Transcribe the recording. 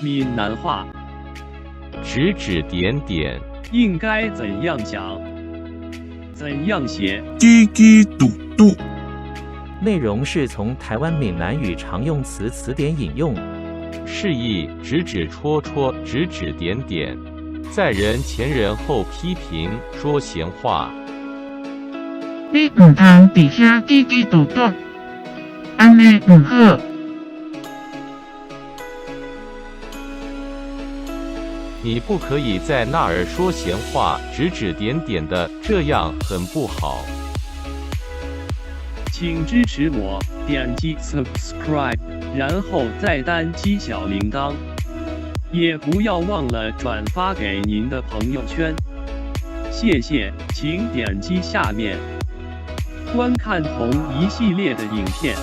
闽南话指指点点，应该怎样讲？怎样写？叽叽嘟嘟，内容是从台湾闽南语常用词词典引用，示意指指戳戳，指指点点，在人前人后批评说闲话。你唔通伫遐叽叽嘟嘟，安尼唔好。你不可以在那儿说闲话，指指点点的，这样很不好。请支持我，点击 subscribe， 然后再单击小铃铛，也不要忘了转发给您的朋友圈。谢谢，请点击下面观看同一系列的影片。